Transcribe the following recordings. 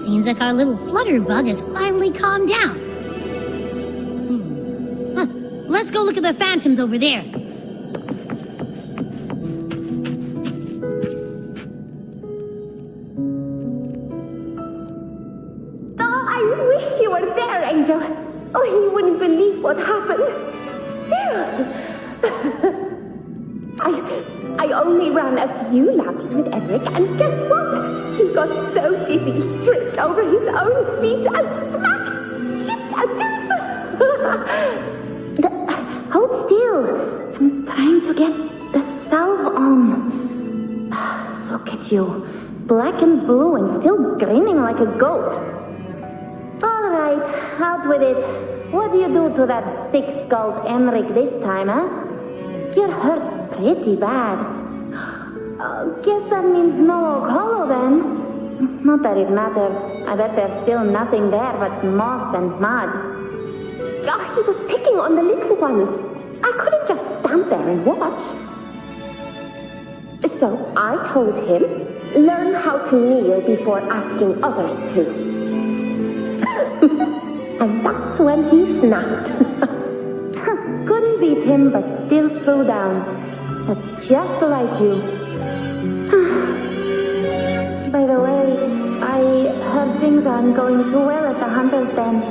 Seems like our little flutterbug has finally calmed down. Huh. Let's go look at the phantoms over there. Oh, I wish you were there, Angel. Oh, you wouldn't believe what happened. I only ran a few laps with Eric, and guess what? He got so dizzy he tripped over his own feet and smack! Chipped a tooth! Hold still. I'm trying to get the salve on. Look at you. Black and blue and still grinning like a goat. All right, out with it. What do you do to that thick-skulled Emmerich this time, huh? You're hurt pretty bad. Guess that means no Oak Hollow then. Not that it matters. I bet there's still nothing there but moss and mud. He was picking on the little ones. I couldn't just stand there and watch. So I told him, learn how to kneel before asking others to. And that's when he snapped. Couldn't beat him, but still threw down. That's just like you. By the way, I heard things aren't going too well at the Hunter's Den.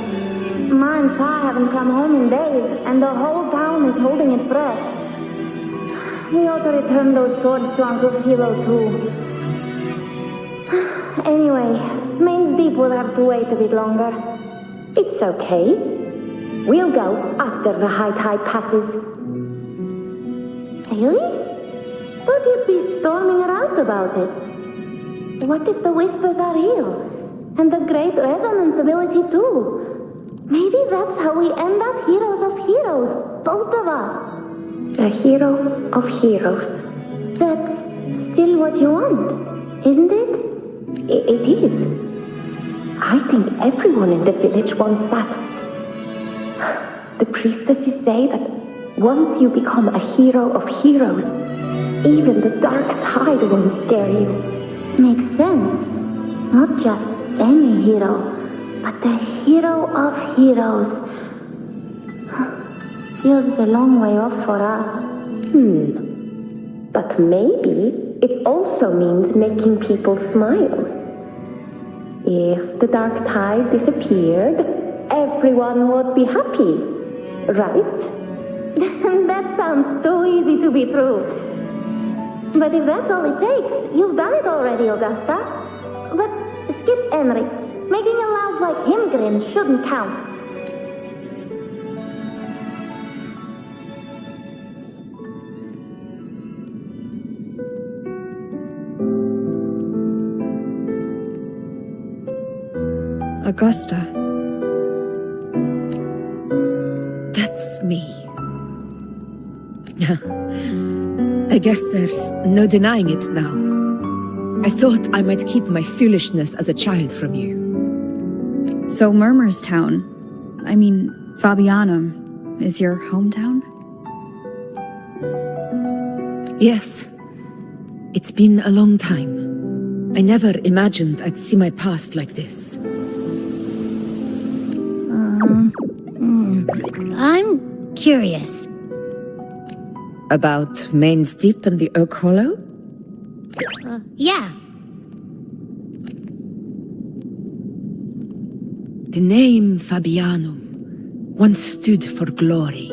Ma and Pa haven't come home in days, and the whole town is holding its breath. We ought to return those swords to Uncle Philo, too. Anyway, Main's Deep will have to wait a bit longer. It's okay. We'll go after the high tide passes. Really? Thought you'd be storming around about it. What if the whispers are real? And the great resonance ability too? Maybe that's how we end up heroes of heroes, both of us. A hero of heroes. That's still what you want, isn't it? It is. I think everyone in the village wants that. The priestesses say that once you become a hero of heroes, even the dark tide won't scare you. Makes sense. Not just any hero, but the hero of heroes. Feels a long way off for us. But maybe it also means making people smile. If the dark tide disappeared, everyone would be happy, right? That sounds too easy to be true. But if that's all it takes, you've done it already, Augusta. But skip Henry. Making a louse like him grin shouldn't count. Augusta. That's me. I guess there's no denying it now. I thought I might keep my foolishness as a child from you. So Murmurstown, Fabianum, is your hometown? Yes. It's been a long time. I never imagined I'd see my past like this. I'm curious. About Main's Deep and the Oak Hollow? Yeah. The name Fabianum once stood for glory.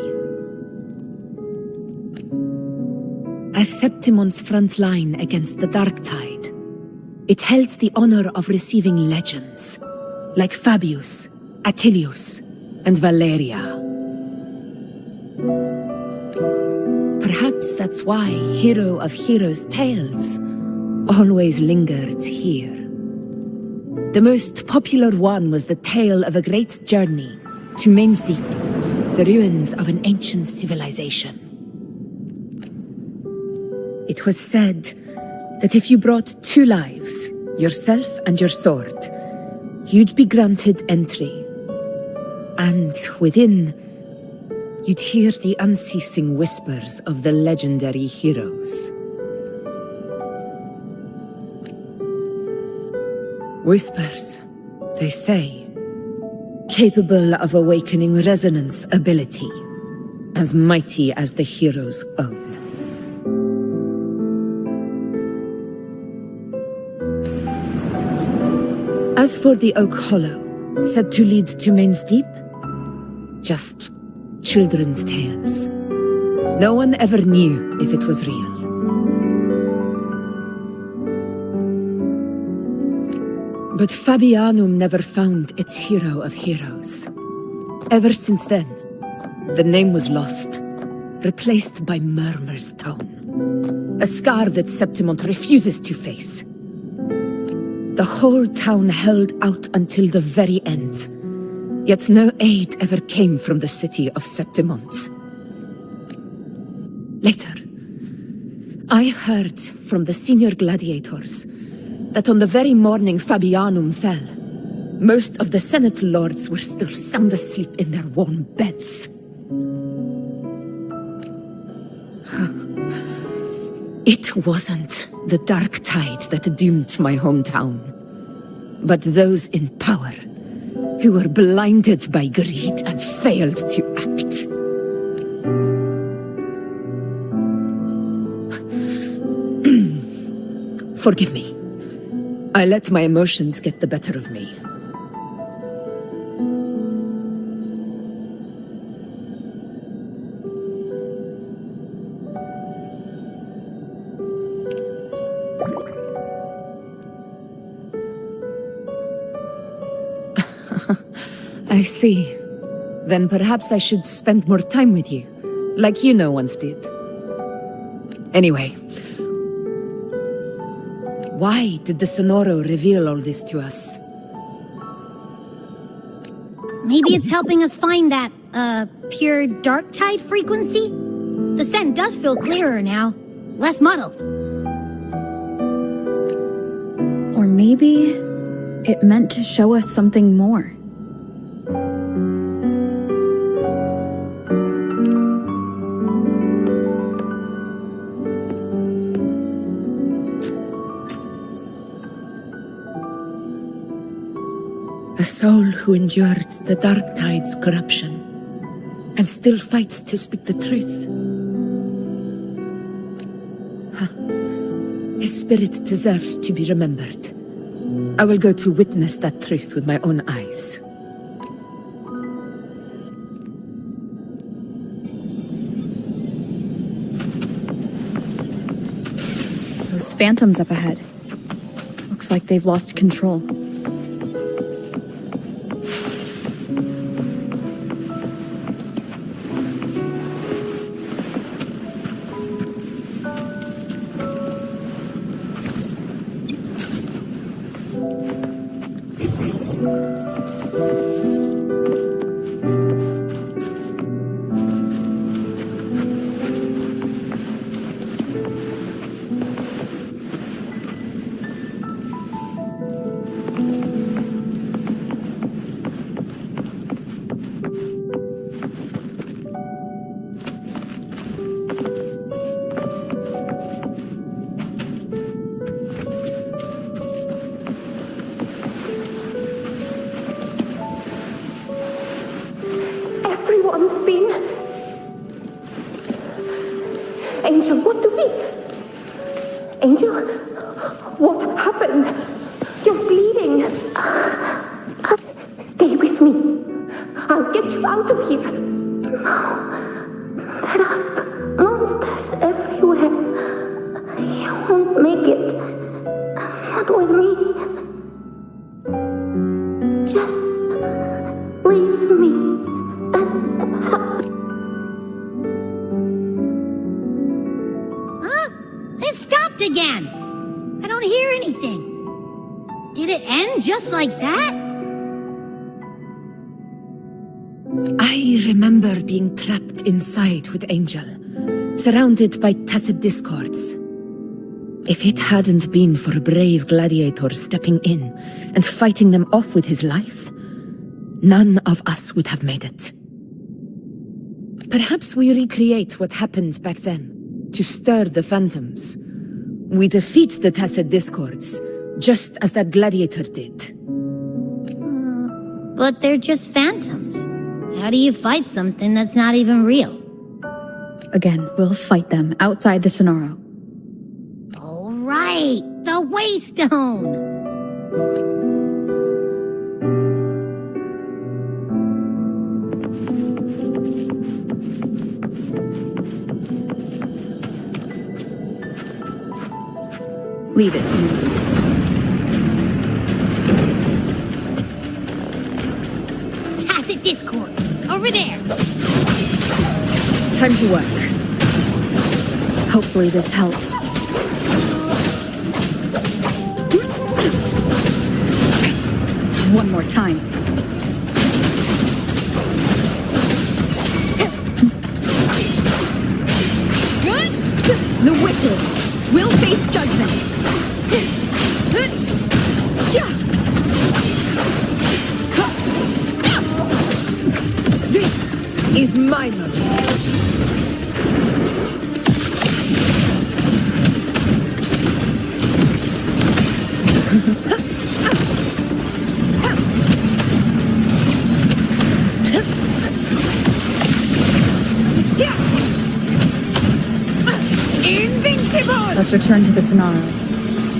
As Septimon's front line against the Dark Tide, it held the honor of receiving legends, like Fabius, Attilius, and Valeria. Perhaps that's why Hero of Heroes' tales always lingered here. The most popular one was the tale of a great journey to Main's Deep, the ruins of an ancient civilization. It was said that if you brought 2 lives, yourself and your sword, you'd be granted entry. And within, you'd hear the unceasing whispers of the legendary heroes. Whispers, they say, capable of awakening resonance ability, as mighty as the hero's own. As for the Oak Hollow, said to lead to Main's Deep, just children's tales. No one ever knew if it was real. But Fabianum never found its hero of heroes. Ever since then, the name was lost, replaced by Murmurstown, a scar that Septimont refuses to face. The whole town held out until the very end, yet no aid ever came from the city of Septimont. Later, I heard from the senior gladiators that on the very morning Fabianum fell, most of the Senate lords were still sound asleep in their warm beds. It wasn't the Dark Tide that doomed my hometown, but those in power who were blinded by greed and failed to act. Forgive me. I let my emotions get the better of me. I see. Then perhaps I should spend more time with you, like you once did. Anyway, why did the Sonoro reveal all this to us? Maybe it's helping us find that, pure dark tide frequency? The scent does feel clearer now, less muddled. Or maybe it meant to show us something more. A soul who endured the Dark Tide's corruption and still fights to speak the truth. His spirit deserves to be remembered. I will go to witness that truth with my own eyes. Those phantoms up ahead. Looks like they've lost control. Everyone's been... Angel, what do we... Angel, what happened? You're bleeding. Stay with me. I'll get you out of here. No. There are monsters everywhere. You won't make it. Not with me. Just leave me. Huh? It stopped again! I don't hear anything. Did it end just like that? I remember being trapped inside with Angel, surrounded by tacit discords. If it hadn't been for a brave gladiator stepping in and fighting them off with his life, none of us would have made it. Perhaps we recreate what happened back then, to stir the phantoms. We defeat the tacit discords, just as that gladiator did. But they're just phantoms. How do you fight something that's not even real? Again, we'll fight them outside the Sonaro. Oh, right! The Waystone! Leave it to me. Tacit discord! Over there! Time to work. Hopefully this helps. One more time. Good? The wicked will face judgment. This is my moment. Invincible! Let's return to the Sonaro.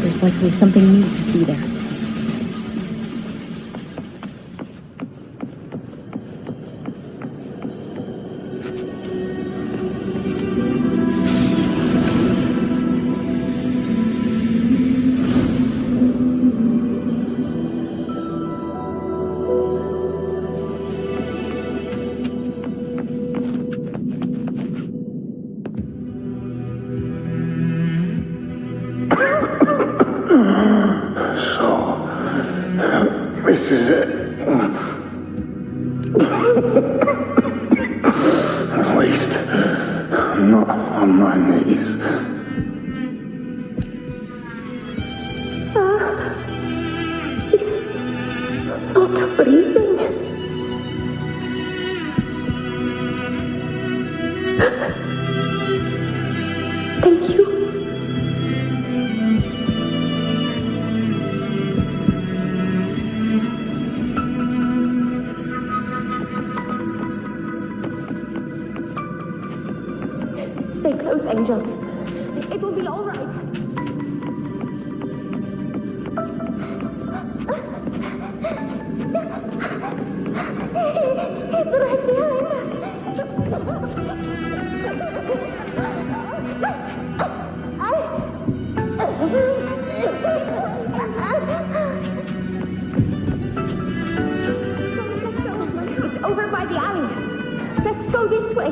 There's likely something new to see there. This is it. At least, I'm not on my knees. He's not breathing. Thank you. Stay close, Angel. It will be all right. It's right behind It's over by the alley. Let's go this way.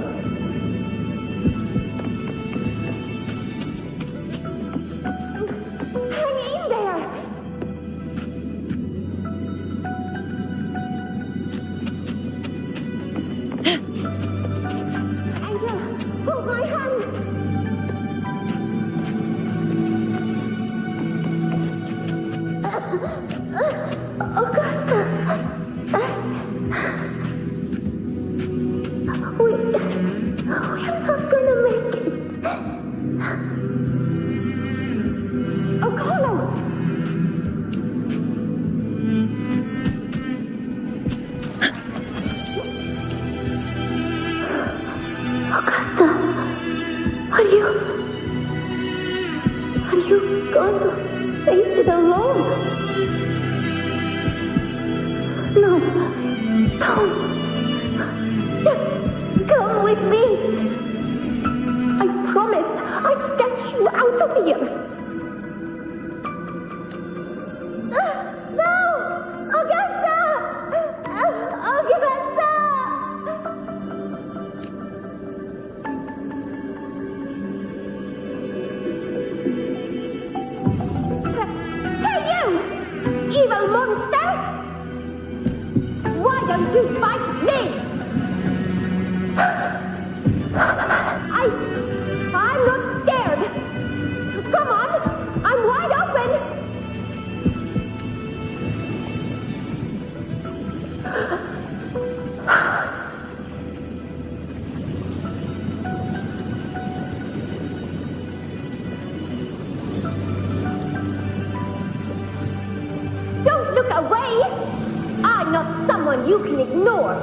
it alone. No. Don't. Just come with me. I promised I'd get you out of here. No! Augusta! Augusta! Hey, you! Evil monster! Why don't you fight me? I'm not scared. Come on, I'm wide open. Don't look away. I'm not someone you can ignore.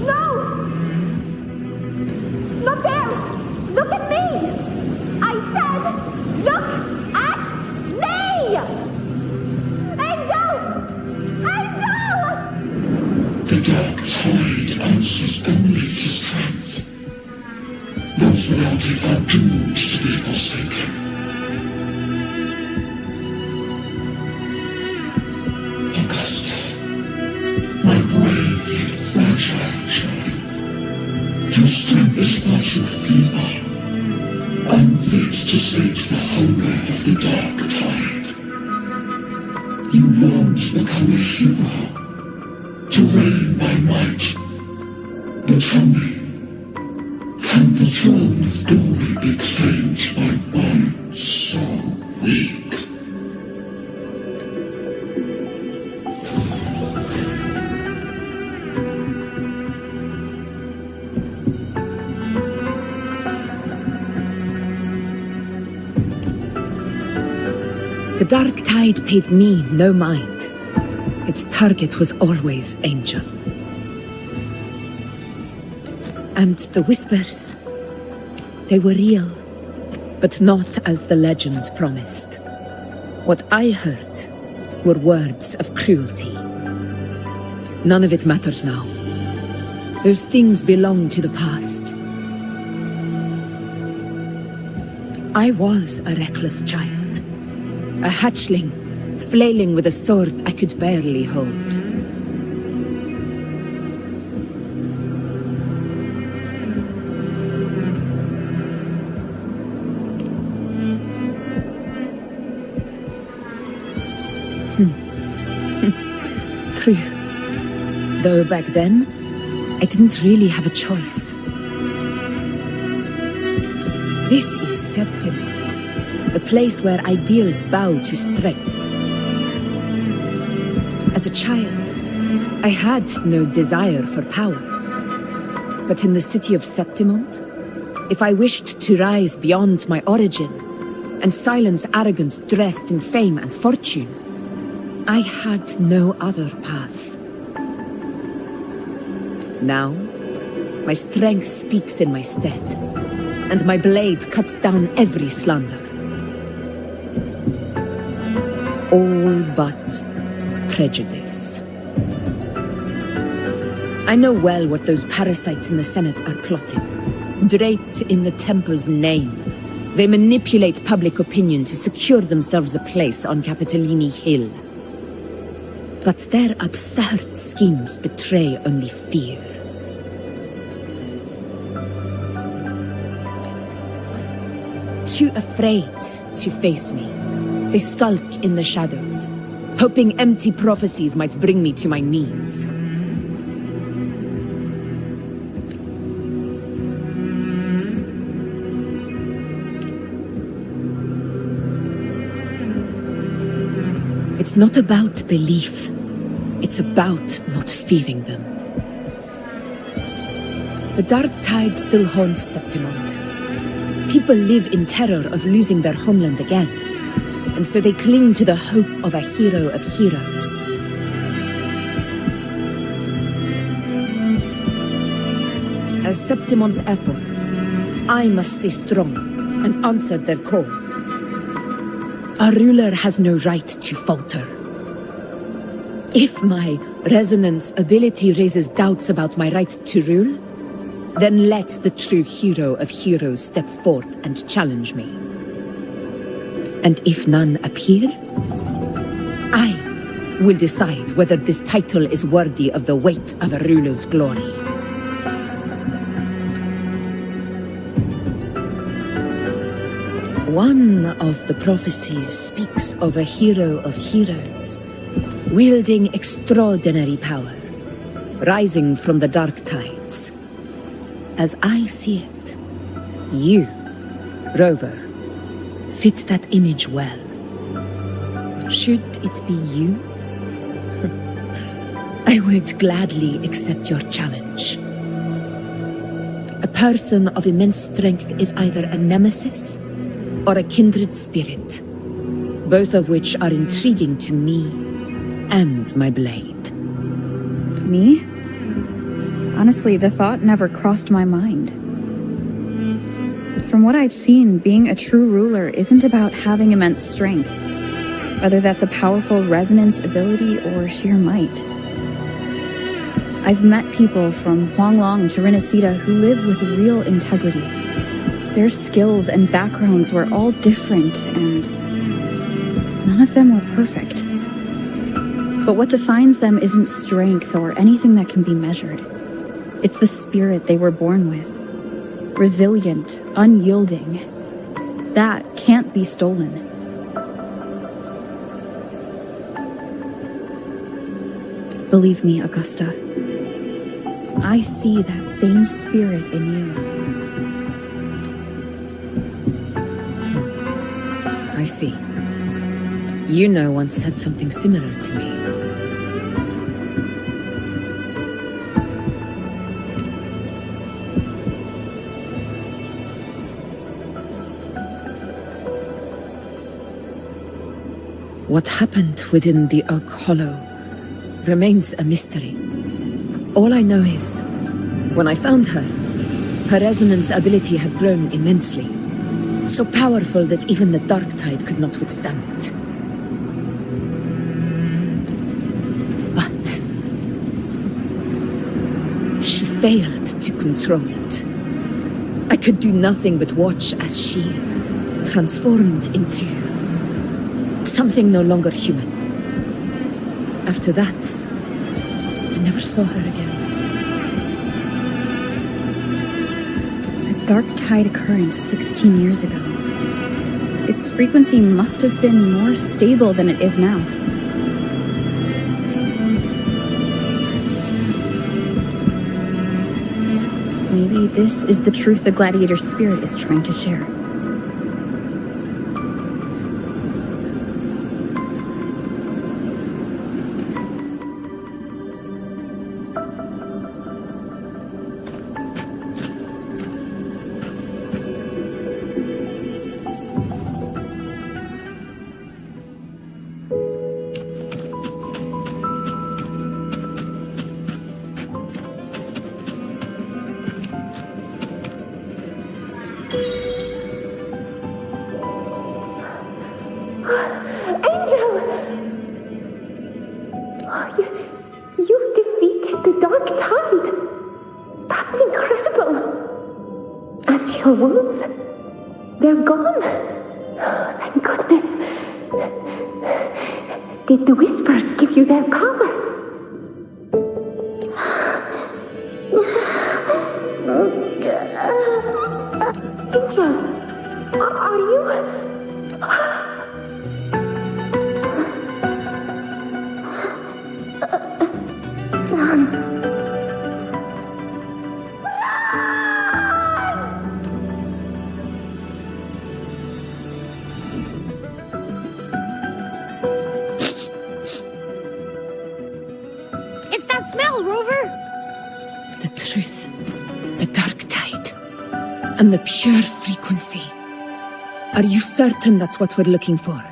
No! Not there! Look at me! I said, look at me! Angel! Angel! The dark tide answers only to strength. Those without it are doomed to be forsaken. Augusta, my brave yet fragile child, your strength is far too feeble, unfit to sate the hunger of the dark tide. You long to become a hero, to reign by might. But tell me, can the throne of glory be claimed by one so weak? The dark tide paid me no mind. Its target was always Angel. And the whispers, they were real, but not as the legends promised. What I heard were words of cruelty. None of it matters now. Those things belong to the past. I was a reckless child. A hatchling, flailing with a sword I could barely hold. True. Though back then, I didn't really have a choice. This is Septimund, the place where ideals bow to strength. As a child, I had no desire for power. But in the city of Septimund, if I wished to rise beyond my origin and silence arrogance dressed in fame and fortune, I had no other path. Now, my strength speaks in my stead, and my blade cuts down every slander. All but prejudice. I know well what those parasites in the Senate are plotting. Draped in the temple's name, they manipulate public opinion to secure themselves a place on Capitolini Hill. But their absurd schemes betray only fear. Too afraid to face me, they skulk in the shadows, hoping empty prophecies might bring me to my knees. It's not about belief. It's about not fearing them. The dark tide still haunts Septimund. People live in terror of losing their homeland again, and so they cling to the hope of a hero of heroes. As Septimund's ephor, I must stay strong and answer their call. Our ruler has no right to falter. If my resonance ability raises doubts about my right to rule, then let the true hero of heroes step forth and challenge me. And if none appear, I will decide whether this title is worthy of the weight of a ruler's glory. One of the prophecies speaks of a hero of heroes, wielding extraordinary power, rising from the dark tides. As I see it, you, Rover, fit that image well. Should it be you? I would gladly accept your challenge. A person of immense strength is either a nemesis or a kindred spirit, both of which are intriguing to me and my blade. Me? Honestly, the thought never crossed my mind. From what I've seen, being a true ruler isn't about having immense strength, whether that's a powerful resonance ability or sheer might. I've met people from Huanglong to Rinasita who live with real integrity. Their skills and backgrounds were all different, and none of them were perfect. But what defines them isn't strength or anything that can be measured. It's the spirit they were born with. Resilient, unyielding. That can't be stolen. Believe me, Augusta. I see that same spirit in you. I see. You once said something similar to me. What happened within the Oak Hollow remains a mystery. All I know is, when I found her, her resonance ability had grown immensely. So powerful that even the dark tide could not withstand it. But she failed to control it. I could do nothing but watch as she transformed into something no longer human. After that, I never saw her again. Dark tide occurrence 16 years ago. Its frequency must have been more stable than it is now. Maybe this is the truth the gladiator spirit is trying to share. You defeated the Dark Tide! That's incredible! And your wounds? They're gone? Oh, thank goodness. Did the Whispers give you their power? Angel, are you... It's that smell, Rover! The truth, the dark tide, and the pure frequency. Are you certain that's what we're looking for?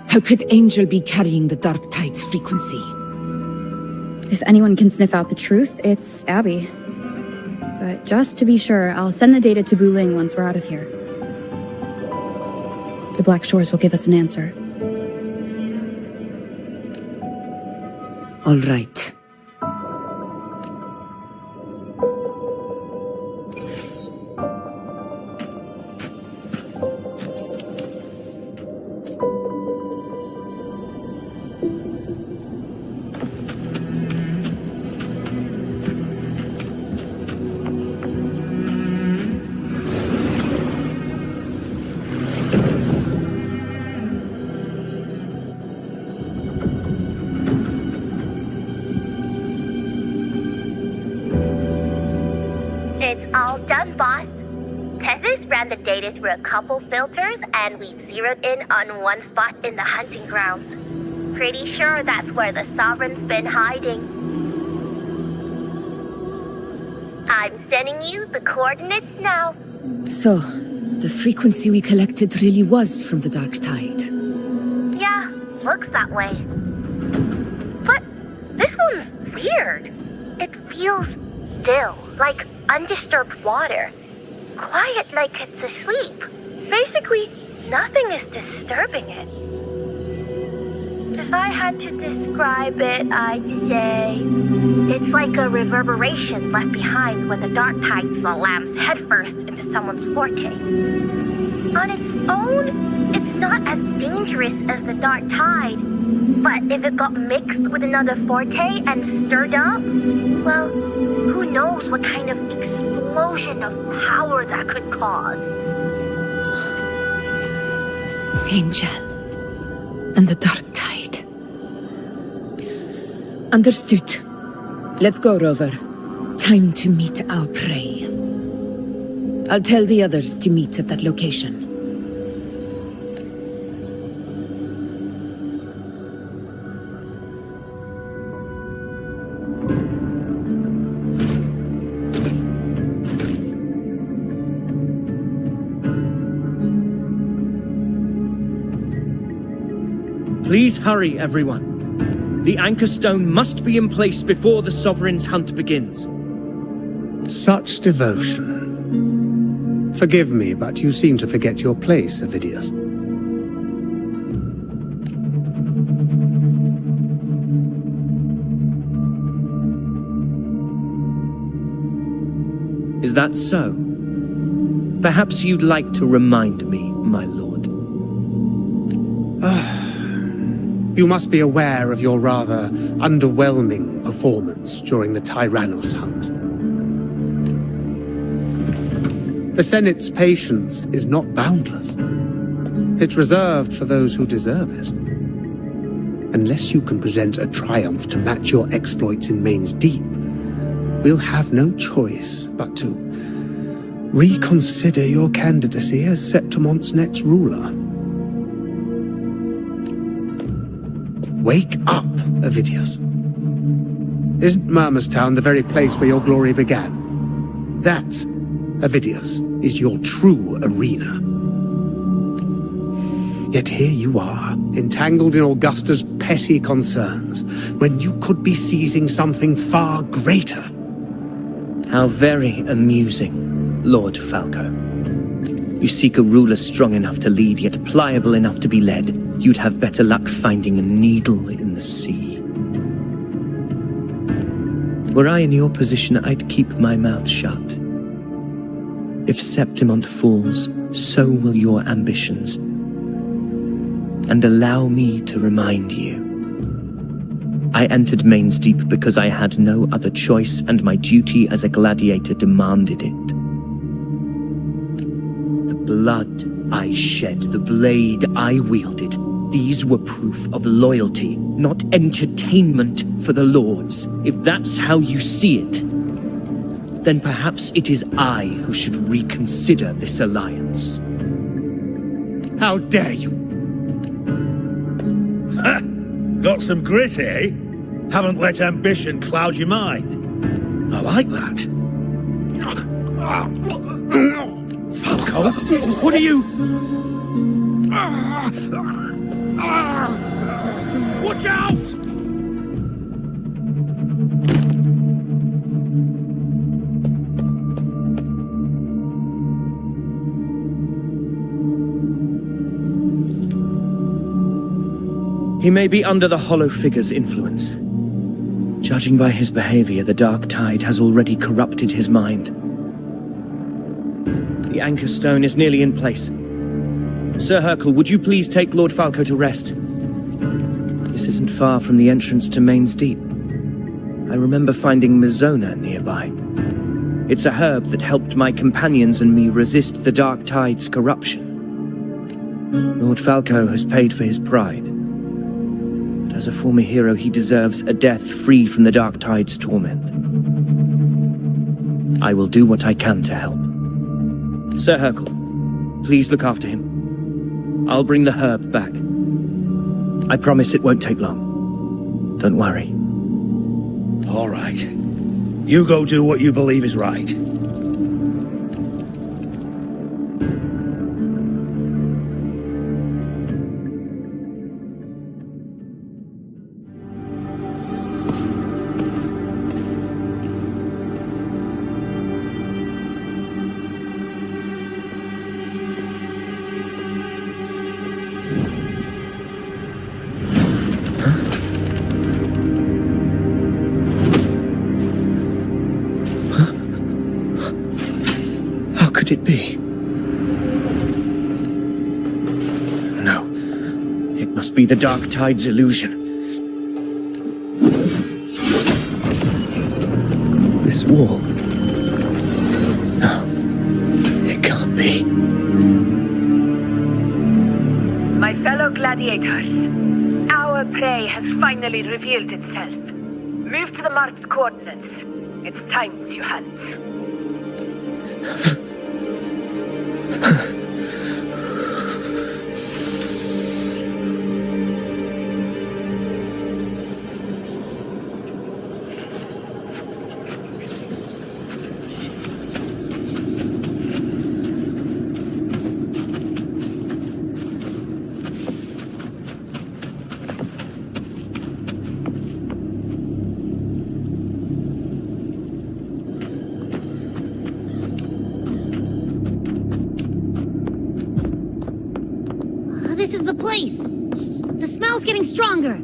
How could Angel be carrying the dark tide's frequency? If anyone can sniff out the truth, it's Abby. But just to be sure, I'll send the data to Buling once we're out of here. The Black Shores will give us an answer. All right. It's all done, boss. Tethys ran the data through a couple filters, and we zeroed in on one spot in the hunting grounds. Pretty sure that's where the Sovereign's been hiding. I'm sending you the coordinates now. So, the frequency we collected really was from the Dark Tide. Yeah, looks that way. But this one's weird. It feels still, like undisturbed water. Quiet like it's asleep. Basically, nothing is disturbing it. If I had to describe it, I'd say it's like a reverberation left behind when the dark tide slams headfirst into someone's forte. On its own, it's not as dangerous as the dark tide, but if it got mixed with another forte and stirred up, well, who knows what kind of explosion of power that could cause. Angel. And the Dark Tide. Understood. Let's go, Rover. Time to meet our prey. I'll tell the others to meet at that location. Please hurry, everyone. The anchor stone must be in place before the Sovereign's hunt begins. Such devotion. Forgive me, but you seem to forget your place, Avidius. Is that so? Perhaps you'd like to remind me, my lord. You must be aware of your rather underwhelming performance during the Tyrannos hunt. The Senate's patience is not boundless. It's reserved for those who deserve it. Unless you can present a triumph to match your exploits in Main's Deep, we'll have no choice but to reconsider your candidacy as Septimont's next ruler. Wake up, Avidius. Isn't Murmurstown the very place where your glory began? That, Avidius, is your true arena. Yet here you are, entangled in Augusta's petty concerns, when you could be seizing something far greater. How very amusing, Lord Falco. You seek a ruler strong enough to lead, yet pliable enough to be led. You'd have better luck finding a needle in the sea. Were I in your position, I'd keep my mouth shut. If Septimont falls, so will your ambitions. And allow me to remind you. I entered Main's Deep because I had no other choice, and my duty as a gladiator demanded it. The blood I shed, the blade I wielded, these were proof of loyalty, not entertainment for the Lords. If that's how you see it, then perhaps it is I who should reconsider this alliance. How dare you! Ha! Got some grit, eh? Haven't let ambition cloud your mind. I like that. Falco, what are you... Watch out! He may be under the Hollow Figure's influence. Judging by his behavior, the Dark Tide has already corrupted his mind. The Anchor Stone is nearly in place. Sir Hercule, would you please take Lord Falco to rest? This isn't far from the entrance to Main's Deep. I remember finding Mizona nearby. It's a herb that helped my companions and me resist the Dark Tide's corruption. Lord Falco has paid for his pride. But as a former hero, he deserves a death free from the Dark Tide's torment. I will do what I can to help. Sir Hercule, please look after him. I'll bring the herb back. I promise it won't take long. Don't worry. All right. You go do what you believe is right. How could it be? No. It must be the Dark Tide's illusion. This wall. No. It can't be. My fellow gladiators, our prey has finally revealed itself. Move to the marked coordinates. It's time to hunt. This is the place. The smell's getting stronger.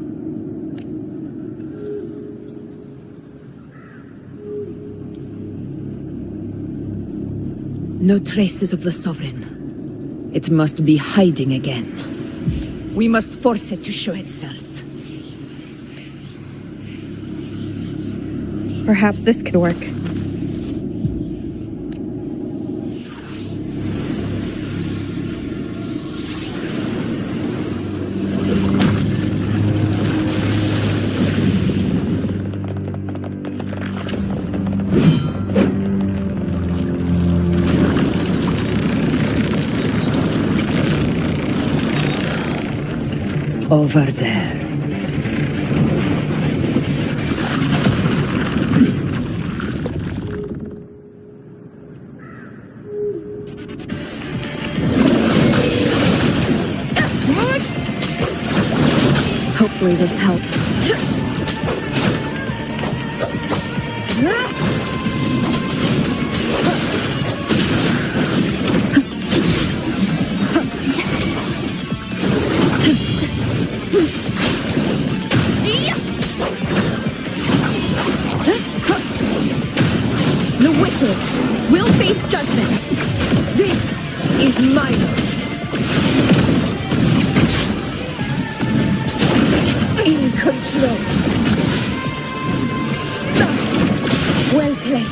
No traces of the Sovereign. It must be hiding again. We must force it to show itself. Perhaps this could work. Over there. Hopefully this helps. The wicked will face judgment. This is my moment. In control. Well played.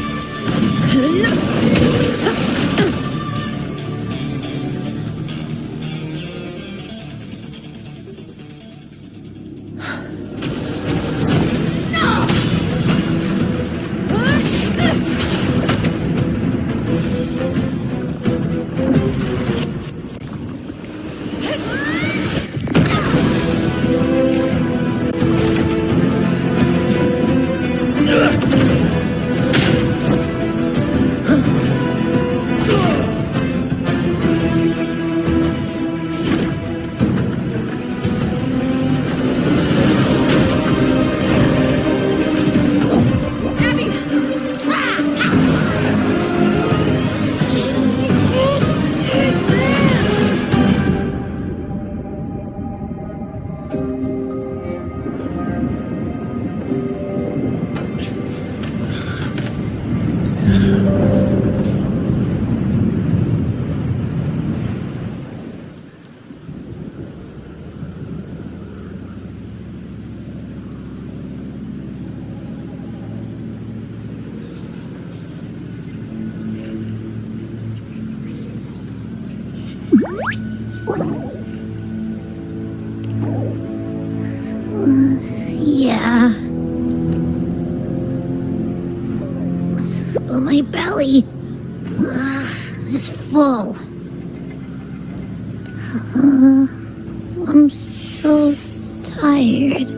My belly is full. I'm so tired.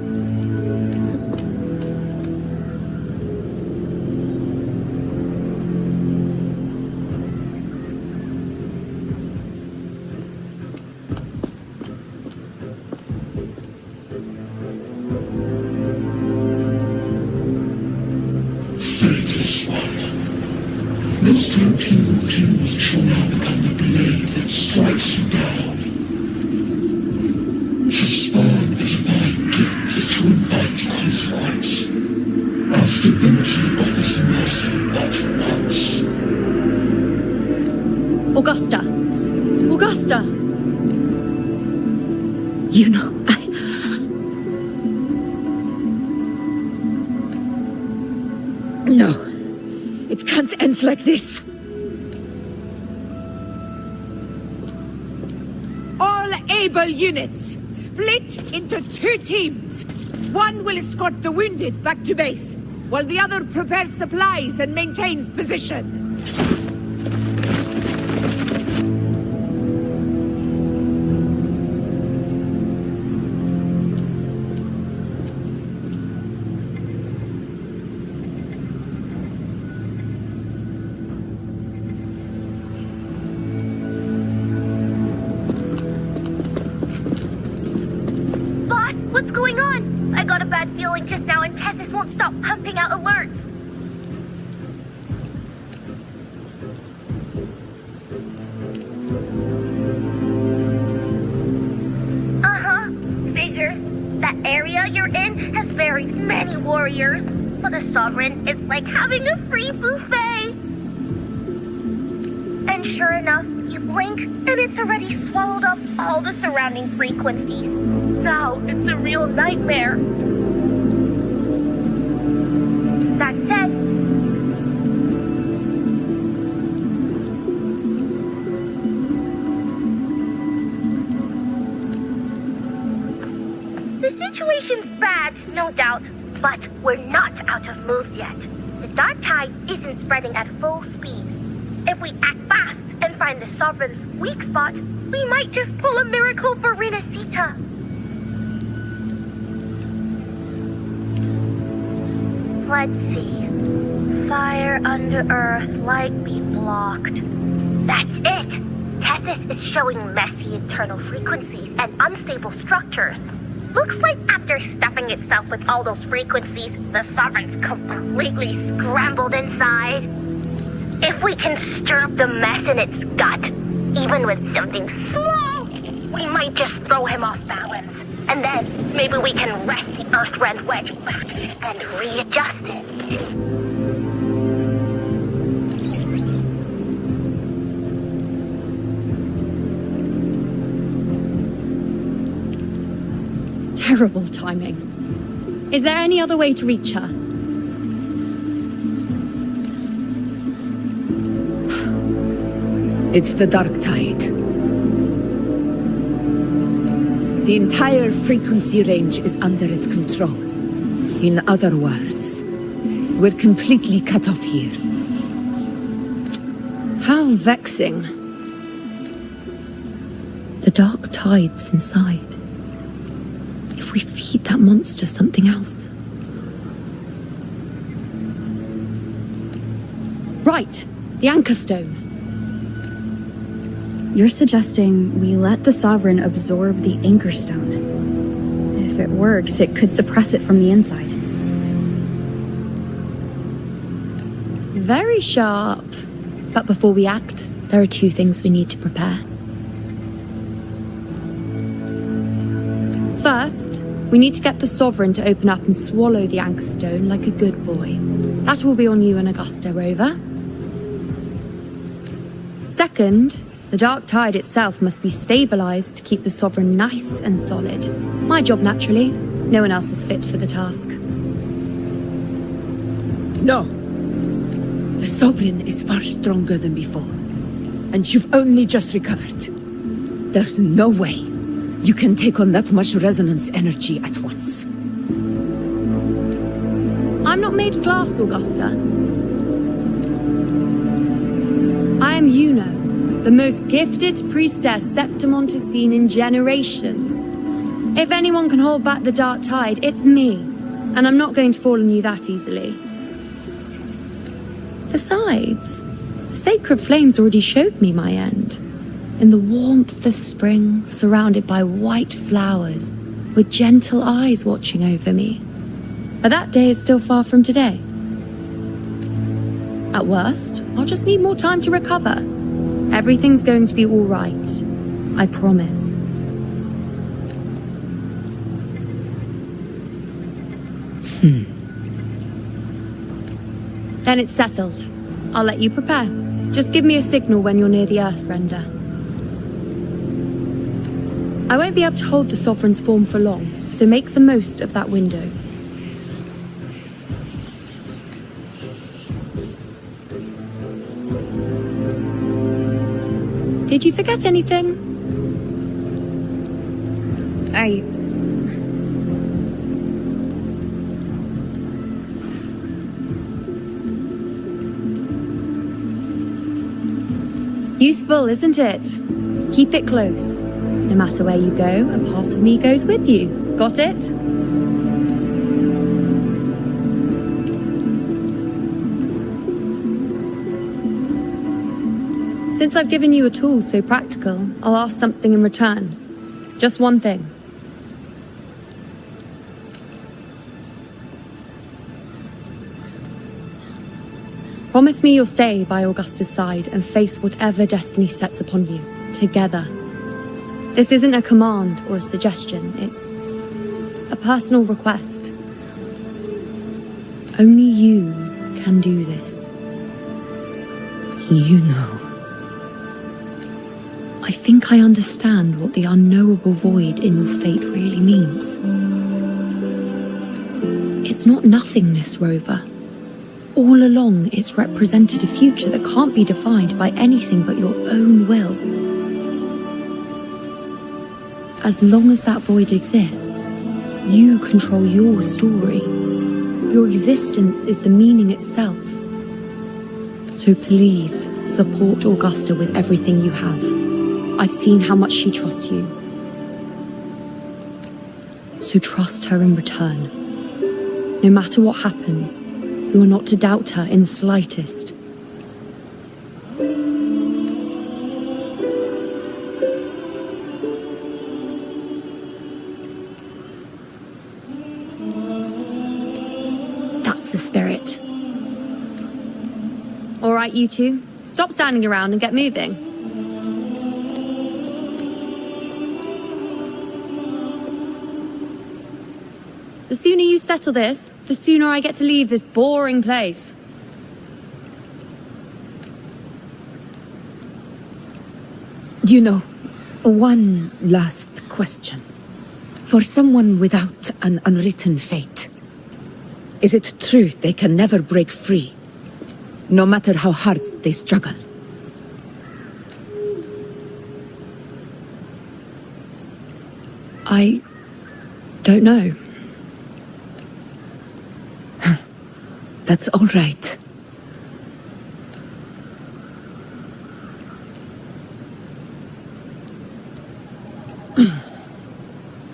Faithless one, must you refuse to become the blade that strikes you down? To spawn a divine gift is to invite consequence, and divinity offers mercy but once. Augusta! Augusta! You know, No. It can't end like this. All able units, split into 2 teams. One will escort the wounded back to base, while the other prepares supplies and maintains position. What's going on? I got a bad feeling just now and Tessus won't stop pumping out alerts. Figures. That area you're in has very many warriors. But the Sovereign is like having a free buffet. And sure enough, you blink and it's already swallowed up all the surrounding frequencies. Now it's a real nightmare. That said, the situation's bad, no doubt, but we're not out of moves yet. The dark tide isn't spreading at full speed. If we act fast and find the Sovereign's weak spot, we might just pull a miracle for Renacita. Let's see. Fire under earth, light be blocked. That's it! Tessus is showing messy internal frequencies and unstable structures. Looks like after stuffing itself with all those frequencies, the Sovereign's completely scrambled inside. If we can stir up the mess in its gut, even with something small, we might just throw him off balance. And then maybe we can wrest the Earthrend wedge back and readjust it. Terrible timing. Is there any other way to reach her? It's the dark tide. The entire frequency range is under its control. In other words, we're completely cut off here. How vexing. The dark tide's inside. If we feed that monster something else. Right, the Anchor Stone. You're suggesting we let the Sovereign absorb the Anchor Stone. If it works, it could suppress it from the inside. Very sharp. But before we act, there are 2 things we need to prepare. First, we need to get the Sovereign to open up and swallow the Anchor Stone like a good boy. That will be on you and Augusta, Rover. Second, the dark tide itself must be stabilized to keep the Sovereign nice and solid. My job, naturally. No one else is fit for the task. No. The Sovereign is far stronger than before. And you've only just recovered. There's no way you can take on that much resonance energy at once. I'm not made of glass, Augusta. I am Yuno, the most gifted priestess Septimont has seen in generations. If anyone can hold back the dark tide, it's me. And I'm not going to fall on you that easily. Besides, the sacred flames already showed me my end. In the warmth of spring, surrounded by white flowers, with gentle eyes watching over me. But that day is still far from today. At worst, I'll just need more time to recover. Everything's going to be all right. I promise. Then it's settled. I'll let you prepare. Just give me a signal when you're near the Earthrender. I won't be able to hold the Sovereign's form for long, so make the most of that window. Did you forget anything? Useful, isn't it? Keep it close. No matter where you go, a part of me goes with you. Got it? Since I've given you a tool so practical, I'll ask something in return. Just one thing. Promise me you'll stay by Augusta's side and face whatever destiny sets upon you, together. This isn't a command or a suggestion, it's a personal request. Only you can do this. You know. I think I understand what the unknowable void in your fate really means. It's not nothingness, Rover. All along, it's represented a future that can't be defined by anything but your own will. As long as that void exists, you control your story. Your existence is the meaning itself. So please, support Augusta with everything you have. I've seen how much she trusts you. So trust her in return. No matter what happens, you are not to doubt her in the slightest. That's the spirit. All right, you two. Stop standing around and get moving. The sooner you settle this, the sooner I get to leave this boring place. You know, one last question. For someone without an unwritten fate, is it true they can never break free, no matter how hard they struggle? I don't know. That's all right.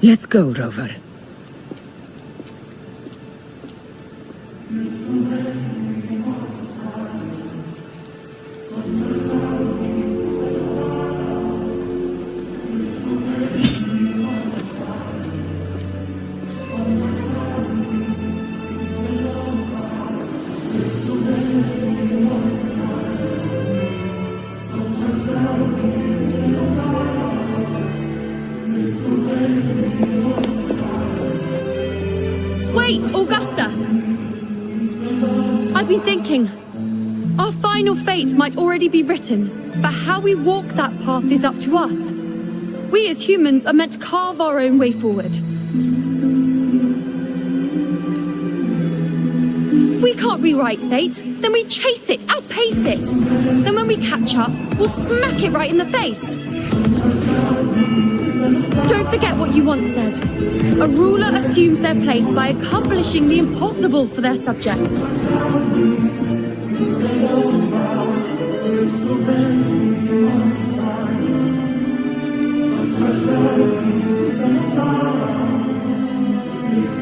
Let's go, Rover. Wait, Augusta! I've been thinking. Our final fate might already be written, but how we walk that path is up to us. We as humans are meant to carve our own way forward. If we can't rewrite fate, then we chase it, outpace it. Then when we catch up, we'll smack it right in the face. Don't forget what you once said. A ruler assumes their place by accomplishing the impossible for their subjects.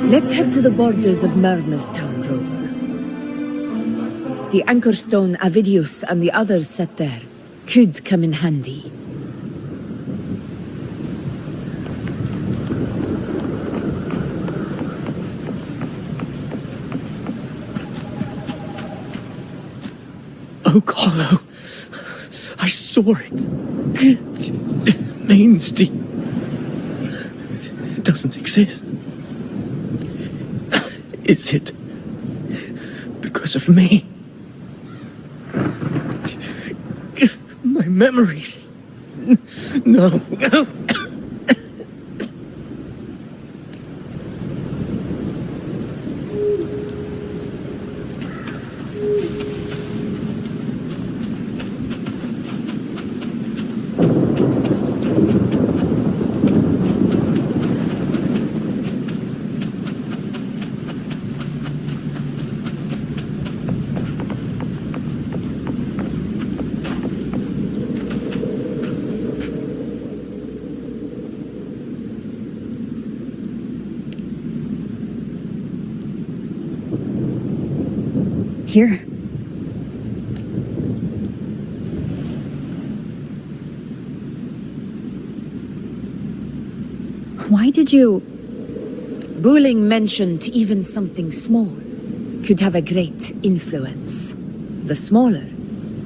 Let's head to the borders of Murmur's town, Rover. The anchor stone Avidius and the others set there could come in handy. Oak Hollow. I saw it. Mainstein. It doesn't exist. Is it because of me? My memories. No. Here. Why did you... Buling mentioned even something small could have a great influence. The smaller,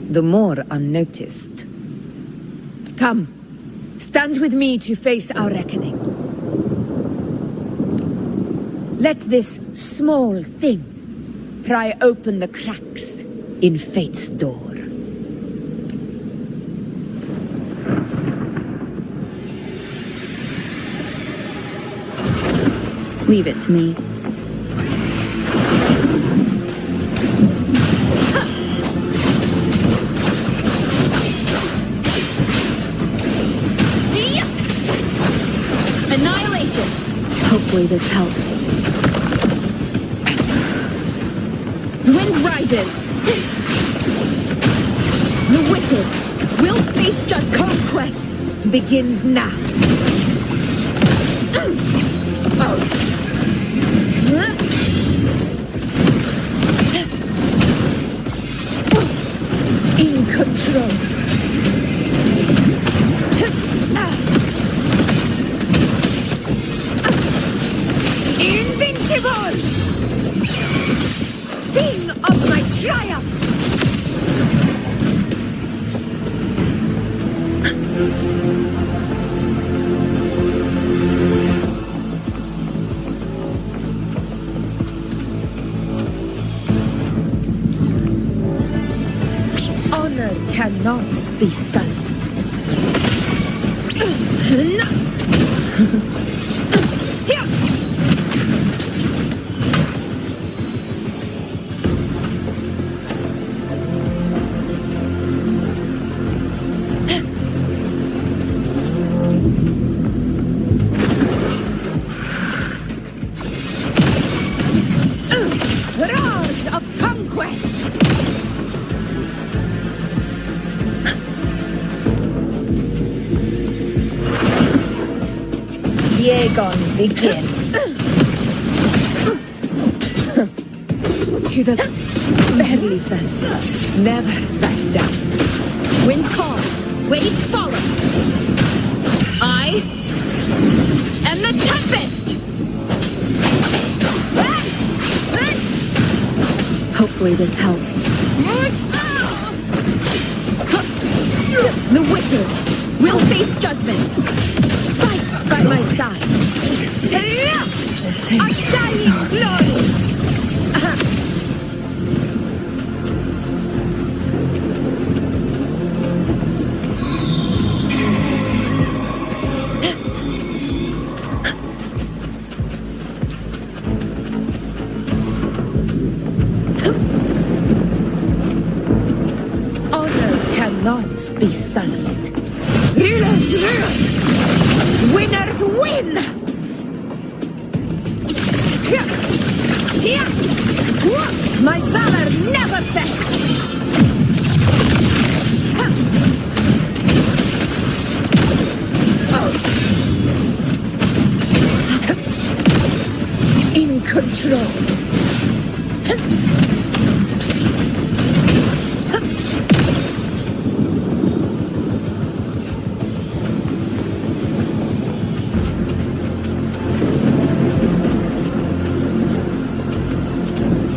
the more unnoticed. Come, stand with me to face our reckoning. Let this small thing pry open the cracks in fate's door. Leave it to me. Annihilation! Hopefully this helps. The wind rises. The wicked will face judgment. Conquest begins now. In control. Invincible! Sing of my triumph! Honor cannot be silent. Roars of conquest! Diegon, begin. To the barely felt. Never back down. Wind calls, waves follow. I am the Tempest! Hopefully this helps. The wicked will face judgment. Fight by my side. A dying glory! Honor cannot be silent. Rulers rule! Winners win! My valor never fails. control.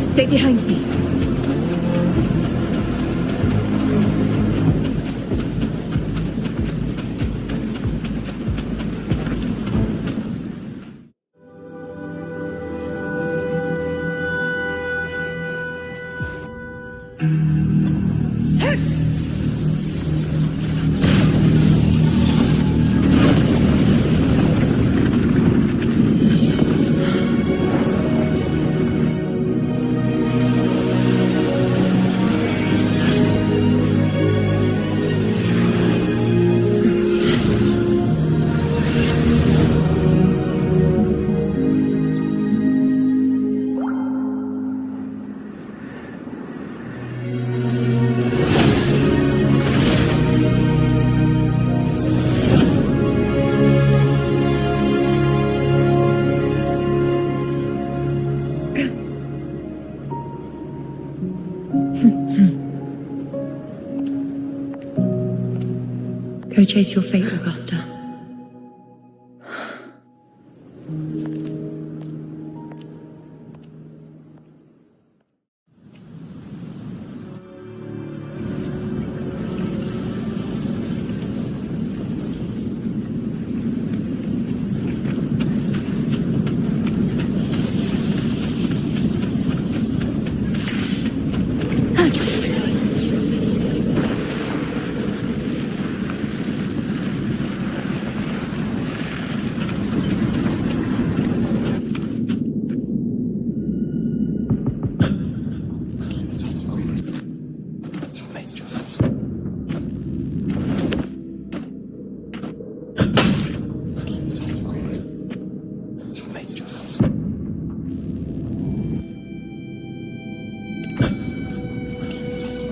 Stay behind me. Go chase your fate, Augusta.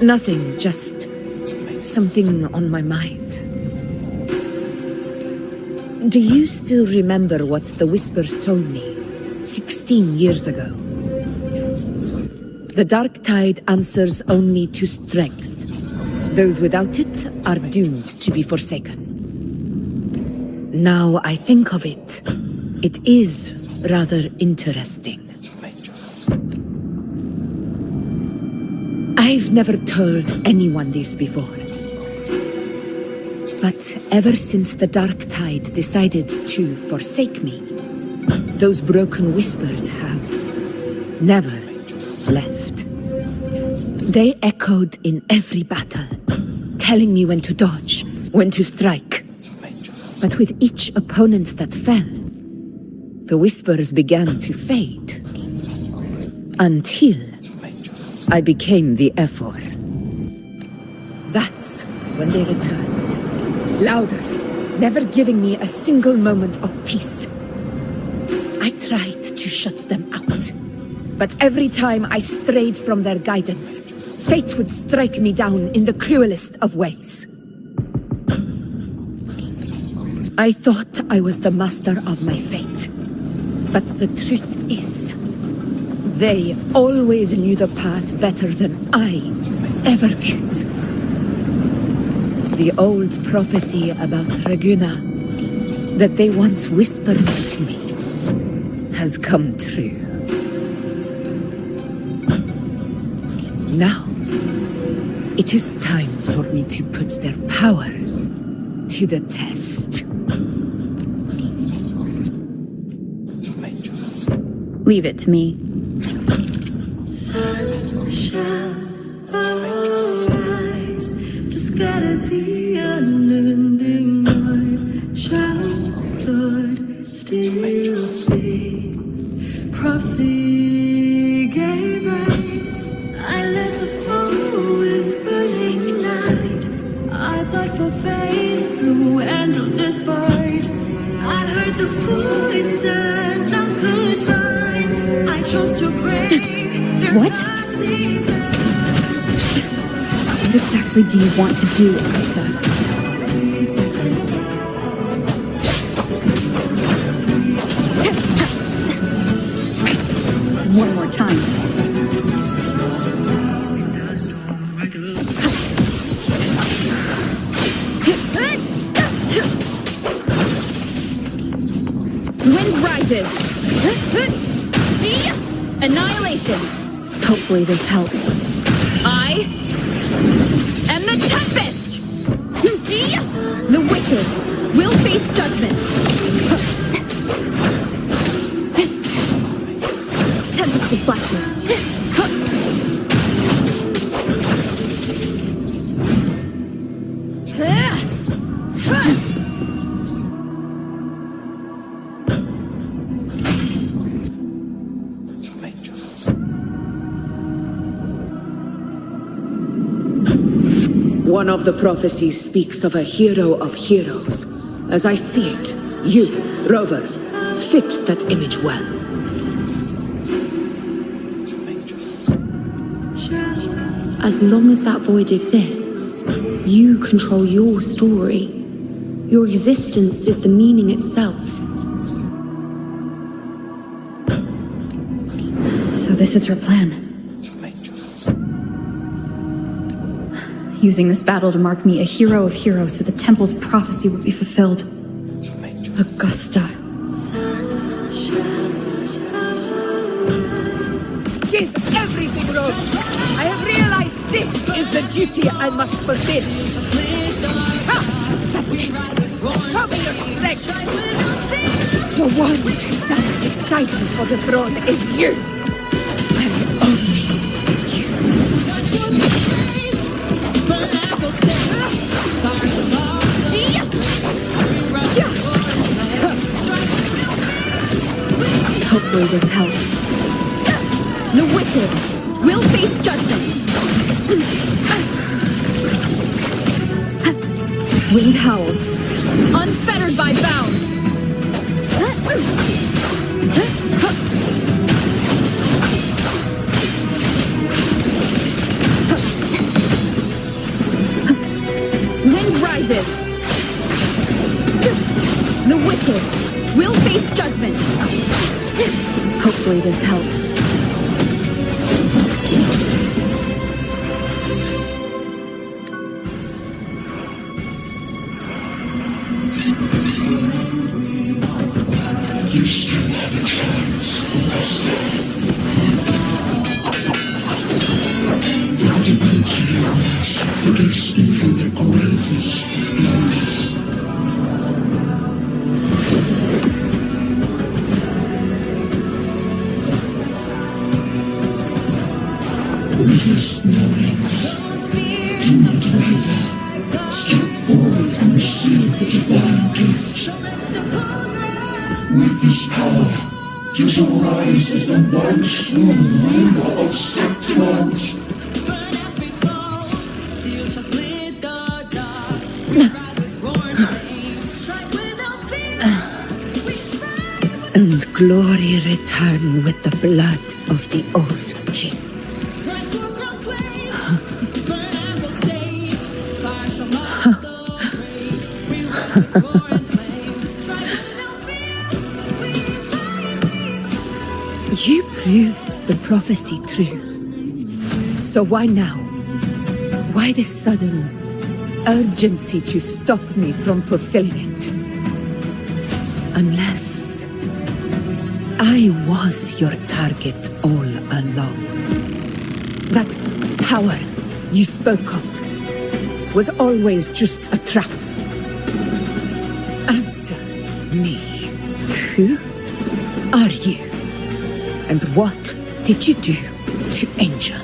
Nothing, just something on my mind. Do you still remember what the Whispers told me 16 years ago? The dark tide answers only to strength. Those without it are doomed to be forsaken. Now I think of it, it is rather interesting. I've never told anyone this before. But ever since the dark tide decided to forsake me, those broken whispers have never left. They echoed in every battle, telling me when to dodge, when to strike. But with each opponent that fell, the whispers began to fade. Until I became the Ephor. That's when they returned. Louder, never giving me a single moment of peace. I tried to shut them out, but every time I strayed from their guidance, fate would strike me down in the cruelest of ways. I thought I was the master of my fate, but the truth is, they always knew the path better than I ever could. The old prophecy about Raguna, that they once whispered to me, has come true. Now, it is time for me to put their power to the test. Leave it to me. Sun shall arise to scatter the unending night. Shall Lord still speak? Prophecy gave rise. I led the foe with burning light. I fought for faith through endless fight. I heard the voice that none could find. I chose to break. What? What exactly do you want to do, Augusta? of time. Wind rises. Annihilation. Hopefully this helps. I am the Tempest. The wicked will face judgment. Tempest of Slashes. One of the prophecies speaks of a hero of heroes. As I see it, you, Rover, fit that image well. As long as that void exists, you control your story. Your existence is the meaning itself. So this is her plan. Using this battle to mark me a hero of heroes so the temple's prophecy would be fulfilled. Augusta. Give everything, Rose. I have realized this is the duty I must fulfill. Ha! That's it. Show me your strength. The one who stands beside me for the throne is you. And only you. Hopefully this helps. The wicked will face judgment. Wind howls, unfettered by bounds. Wind rises. The wicked will face judgment. Hopefully this helps. You still have a chance, Augusta. The divinity yours forgets even the gravest illness. Resist no longer. Do not waver. Step forward and receive the divine gift. With this power, you shall rise as the one true ruler of Septimont. And glory return with the blood of the old king. You proved the prophecy true. So why now? Why this sudden urgency to stop me from fulfilling it? Unless I was your target all along. That power you spoke of was always just a trap. Answer me. Who are you? And what did you do to Angel?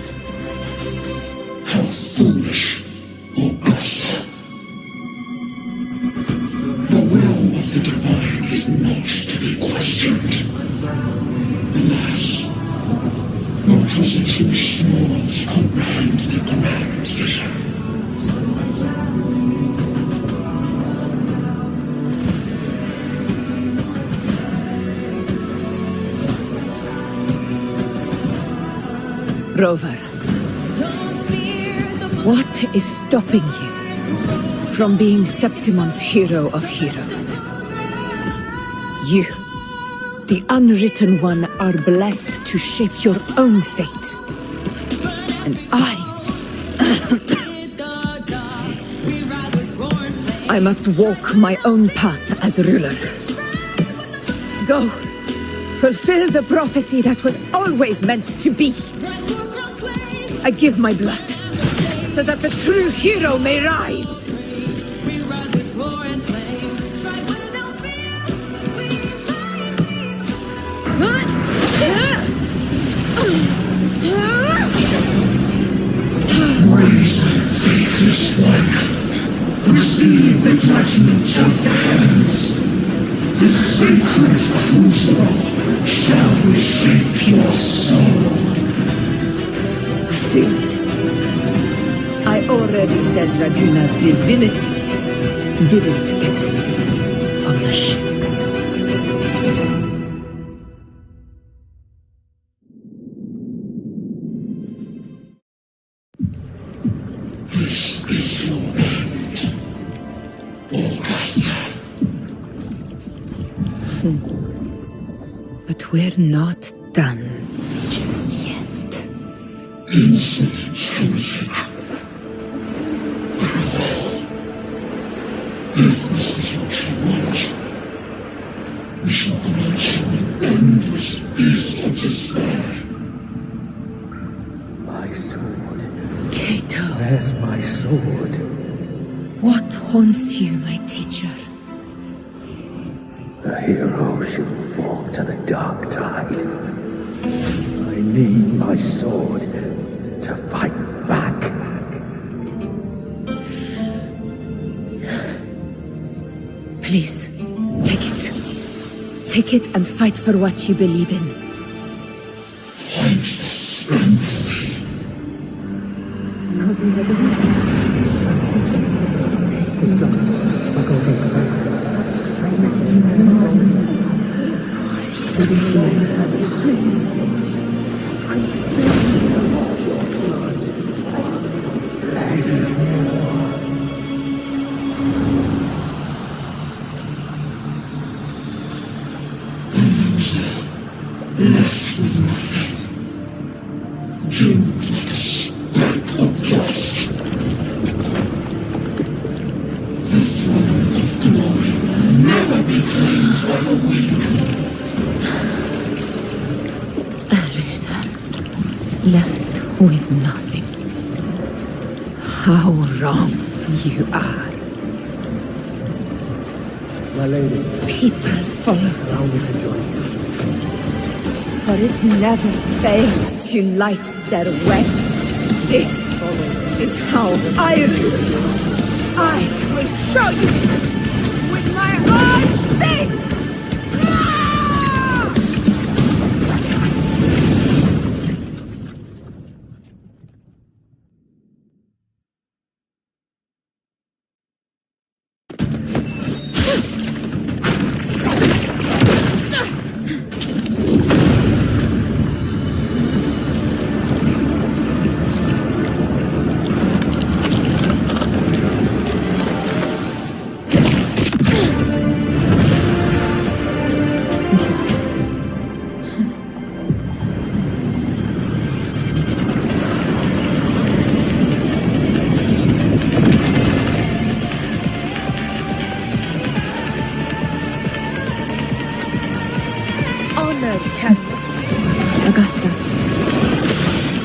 How foolish, Augusta. The will of the divine is not to be questioned. Alas, nor is it too small to comprehend the grand vision. Rover, what is stopping you from being Septimon's hero of heroes? You, The unwritten one are blessed to shape your own fate. And I must walk my own path as ruler. Go, fulfill the prophecy that was always meant to be. I give my blood, so that the true hero may rise. Brazen, faithless one, receive the judgment of the heavens. The sacred crucible shall reshape your soul. Soon. I already said Raguna's divinity didn't get a seat on the ship. This is your end, Augusta. But we're not done just yet. Insolent heretic. If this is what you want, we shall grant you an endless peace of despair. My sword. Cato, Where's my sword? what haunts you, my teacher? A hero shouldn't fall to the dark tide. I need my sword to fight back. Please, take it. Take it and fight for what you believe in. Thankless empathy. Left with nothing. Doomed like a speck of dust. The throne of glory will never be claimed by the weak. A loser, left with nothing. How wrong you are. My lady, People follow allow me to join you. for it never fails to light their way. This is how I rule. I will show you with my own fist! Augusta,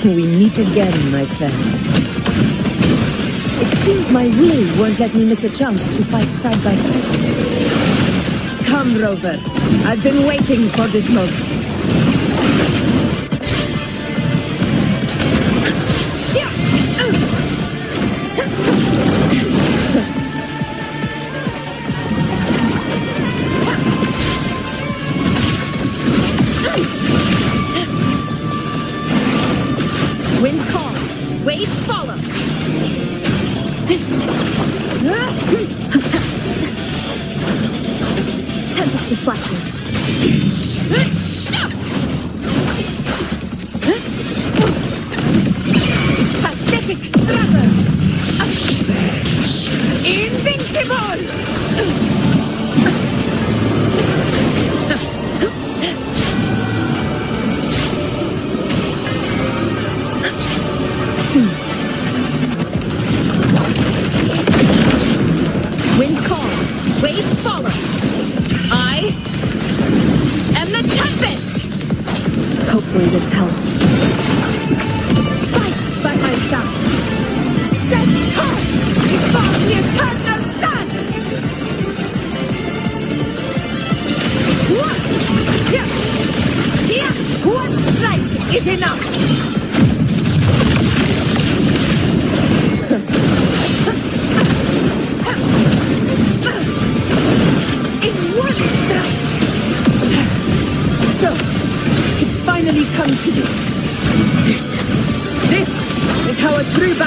we meet again, my friend. It seems my will won't let me miss a chance to fight side by side. Come, Rover. I've been waiting for this moment. Wind calls, waves follow. Tempest of Slackens. Pathetic struggles. Invincible.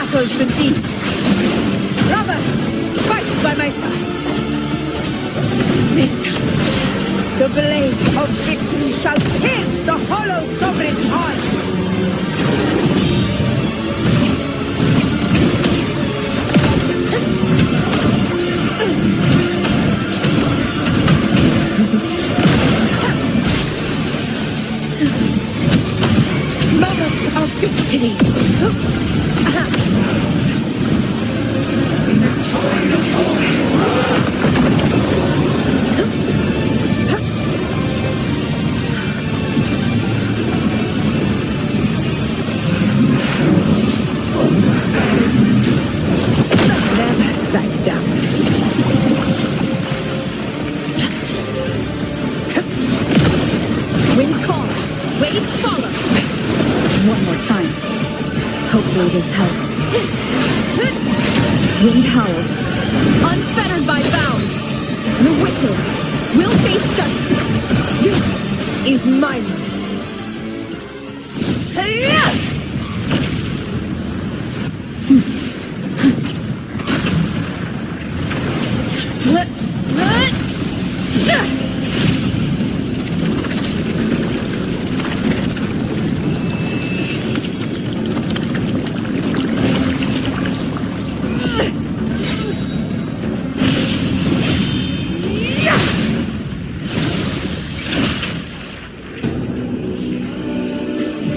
battle should be. Robert, fight by my side. This time, the blade of victory shall pierce the hollow sovereign's heart. Moment of victory. Never back down. Wind calls, waves follow. One more time. Hopefully this helps. Wind howls, unfettered by bounds. The wicked will face judgment. This is my moment.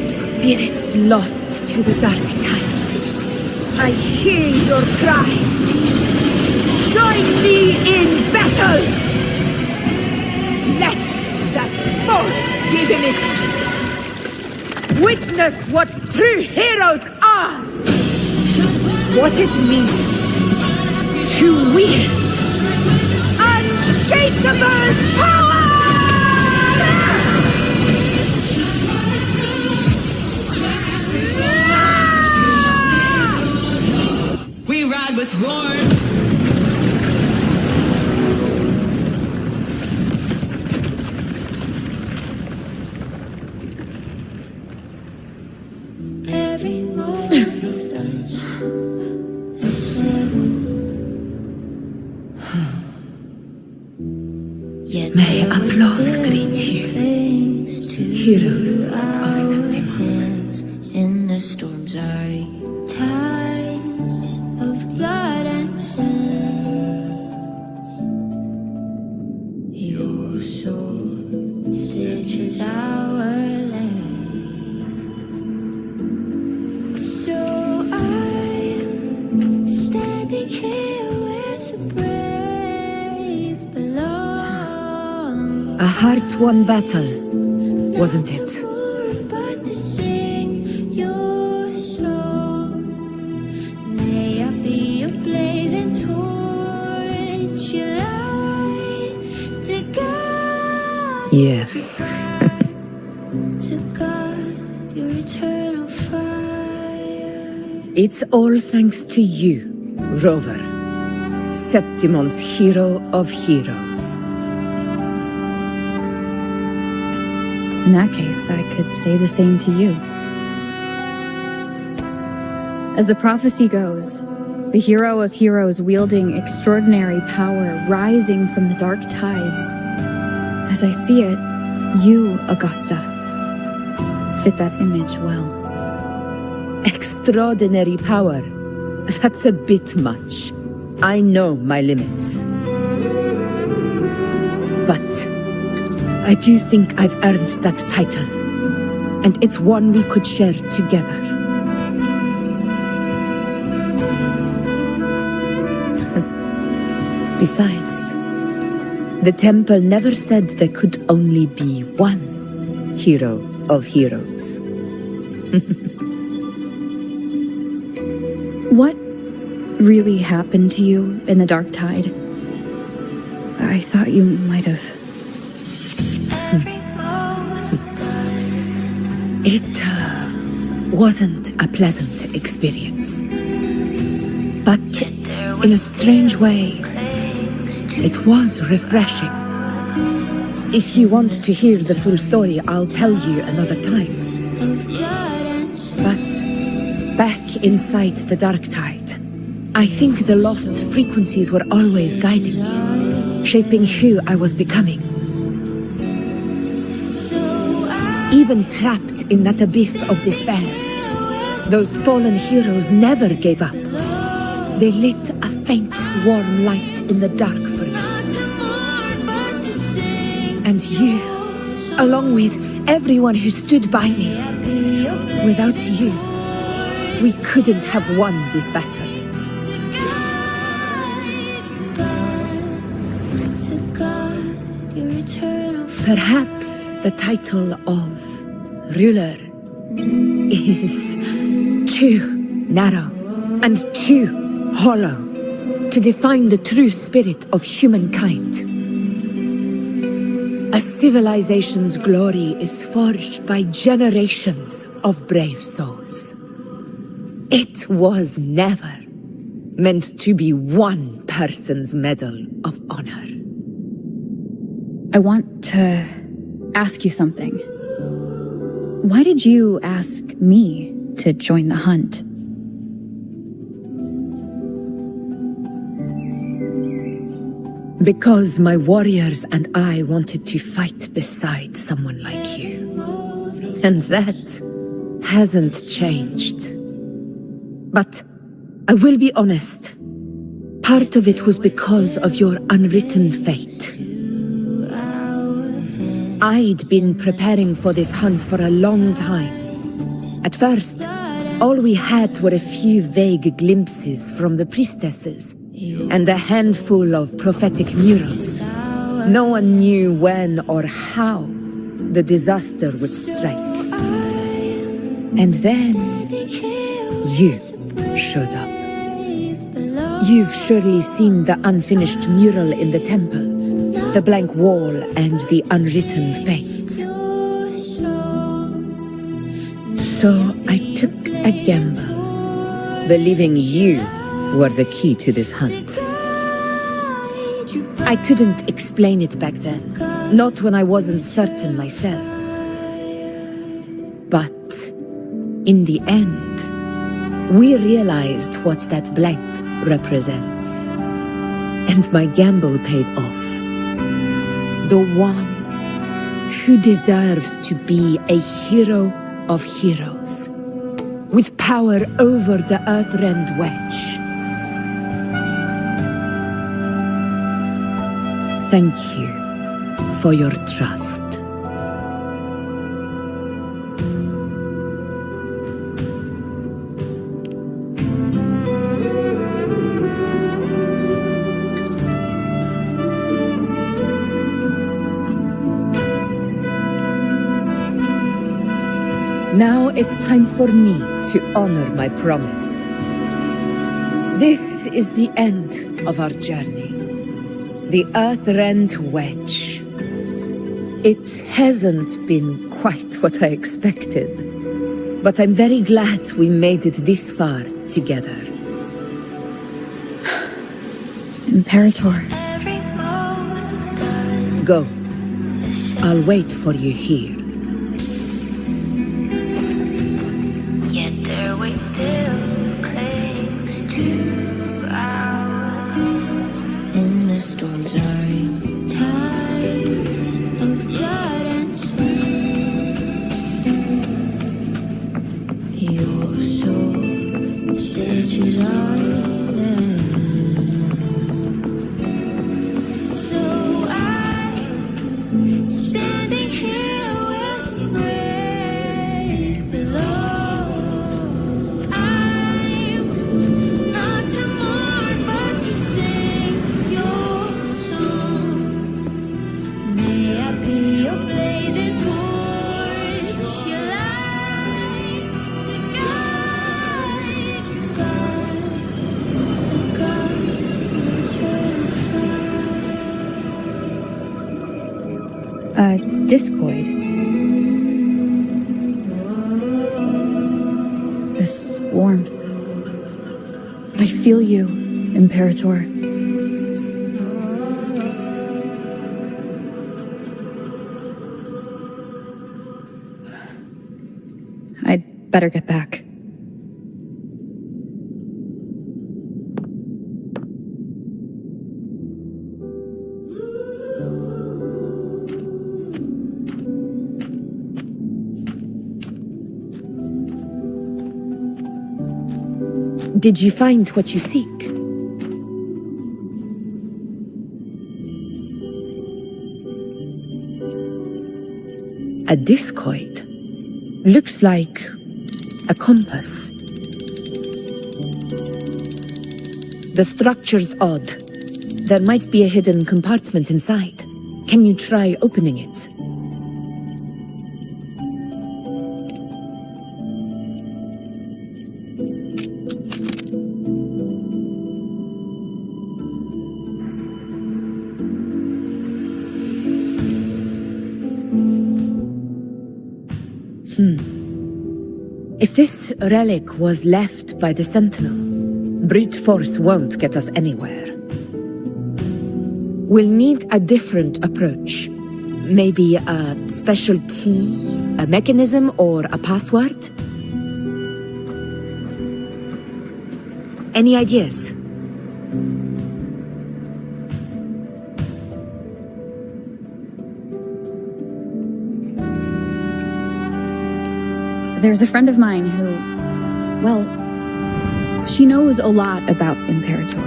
Spirits lost to the dark tide. I hear your cries. Join me in battle! Let that false divinity witness what true heroes are! What it means to wield unshakable power! We ride with roar. Every moment of dance is settled. Yet May there applause still greet you, clings to heroes of our Septimont. hands in the storm's eye. Tides of blood and sand. Your sword stitches our land. So I'm standing here with the brave belong. A heart-won battle, wasn't it? But to sing your song, may I be a blazing torch you light to guide, Yes. to guard your eternal fire. It's all thanks to you, Rover, Septimon's hero of heroes. In that case, I could say the same to you. As the prophecy goes, the hero of heroes wielding extraordinary power rising from the dark tides. As I see it, you, Augusta, fit that image well. Extraordinary power. That's a bit much. I know my limits. But I do think I've earned that title, and it's one we could share together. Besides, the temple never said there could only be one hero of heroes. What really happened to you in the dark tide? I thought you might have. It wasn't a pleasant experience. But in a strange way, it was refreshing. If you want to hear the full story, I'll tell you another time. But Back inside the dark tide, I think the lost frequencies were always guiding me, shaping who I was becoming. Even trapped in that abyss of despair, those fallen heroes never gave up. They lit a faint, warm light in the dark for me. And you, along with everyone who stood by me. Without you, we couldn't have won this battle. Perhaps the title of ruler is too narrow and too hollow to define the true spirit of humankind. A civilization's glory is forged by generations of brave souls. It was never meant to be one person's medal of honor. I want to ask you something. Why did you ask me to join the hunt? Because my warriors and I wanted to fight beside someone like you. And that hasn't changed. But I will be honest. Part of it was because of your unwritten fate. I'd been preparing for this hunt for a long time. At first, all we had were a few vague glimpses from the priestesses and a handful of prophetic murals. No one knew when or how the disaster would strike. And then, you showed up. You've surely seen the unfinished mural in the temple, the blank wall and the unwritten fate. So I took a gamble, believing you were the key to this hunt. I couldn't explain it back then, not when I wasn't certain myself. But in the end, we realized what that blank represents. And my gamble paid off. The one who deserves to be a hero of heroes, with power over the Earthrend Wedge. Thank you for your trust. Now it's time for me to honor my promise. This is the end of our journey. The Earthrend Wedge. It hasn't been quite what I expected, but I'm very glad we made it this far together. Imperator. Go. I'll wait for you here. Yet their weight still clings to ours. In the storms are tides of blood and sin. Your soul stitches are there. So I'm standing here with brave below. I'm not to mourn, but to sing your song. May I be your blazing torch, your light to guide, to guide eternal fire. Discoid. This warmth. I feel you, Imperator. I'd better get back. Did you find what you seek? A discoid. Looks like a compass. The structure's odd. There might be a hidden compartment inside. Can you try opening it? If this relic was left by the Sentinel, brute force won't get us anywhere. We'll need a different approach. Maybe a special key, a mechanism, or a password? Any ideas? There's a friend of mine who, well, she knows a lot about Imperator.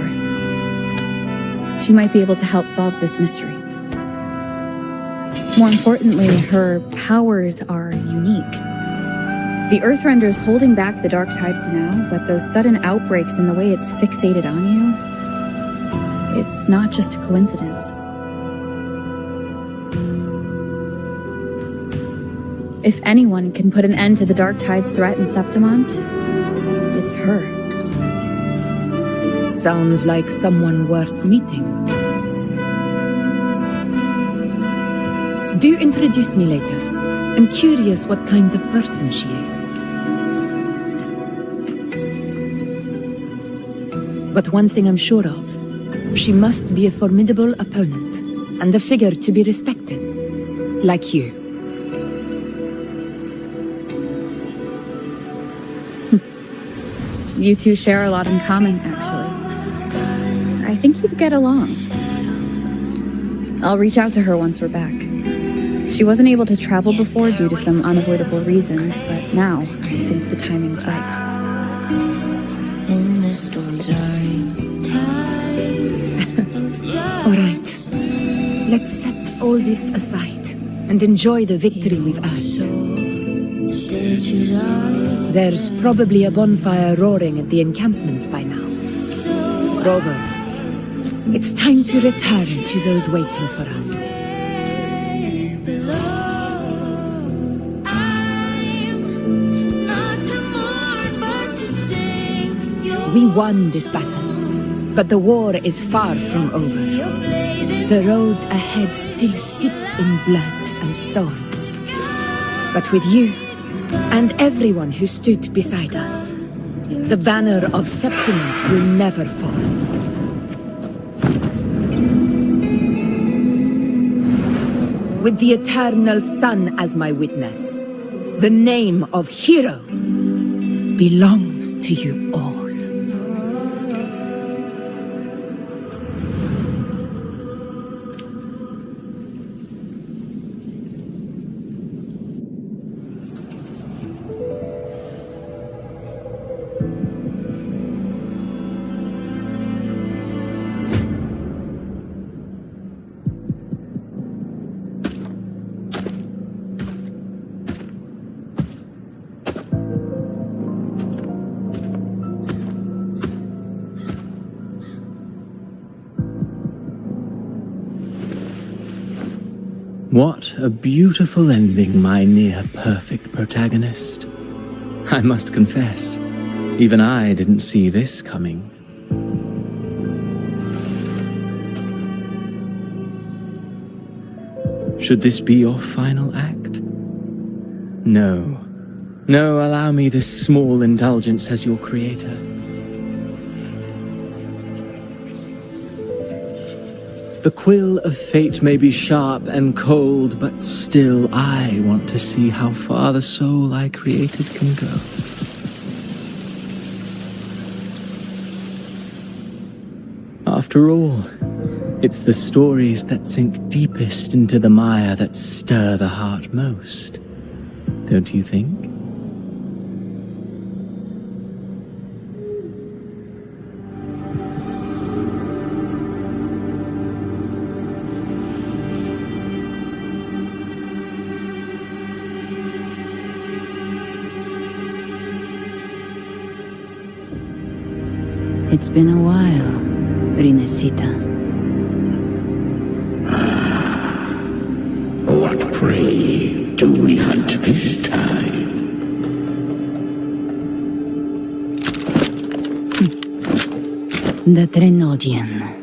She might be able to help solve this mystery. More importantly, her powers are unique. The Earthrender's holding back the Dark Tide for now, but those sudden outbreaks and the way it's fixated on you, it's not just a coincidence. If anyone can put an end to the Dark Tide's threat in Septimont, it's her. Sounds like someone worth meeting. Do introduce me later. I'm curious what kind of person she is. But one thing I'm sure of, she must be a formidable opponent, and a figure to be respected, like you. You two share a lot in common, actually. I think you'd get along. I'll reach out to her once we're back. She wasn't able to travel before due to some unavoidable reasons, but now I think the timing's right. All right. Let's set all this aside and enjoy the victory we've earned. There's probably a bonfire roaring at the encampment by now. Rover, it's time to return to those waiting for us. We won this battle, but the war is far from over. The road ahead still steeped in blood and thorns. But with you, and everyone who stood beside us, the banner of Septimont will never fall. With the eternal sun as my witness, the name of hero belongs to you all. What a beautiful ending, my near-perfect protagonist. I must confess, even I didn't see this coming. Should this be your final act? No. No, allow me this small indulgence as your creator. The quill of fate may be sharp and cold, but still I want to see how far the soul I created can go. After all, it's the stories that sink deepest into the mire that stir the heart most, don't you think? It's been a while, Rinesita. What prey do we hunt this time? The Trenodian.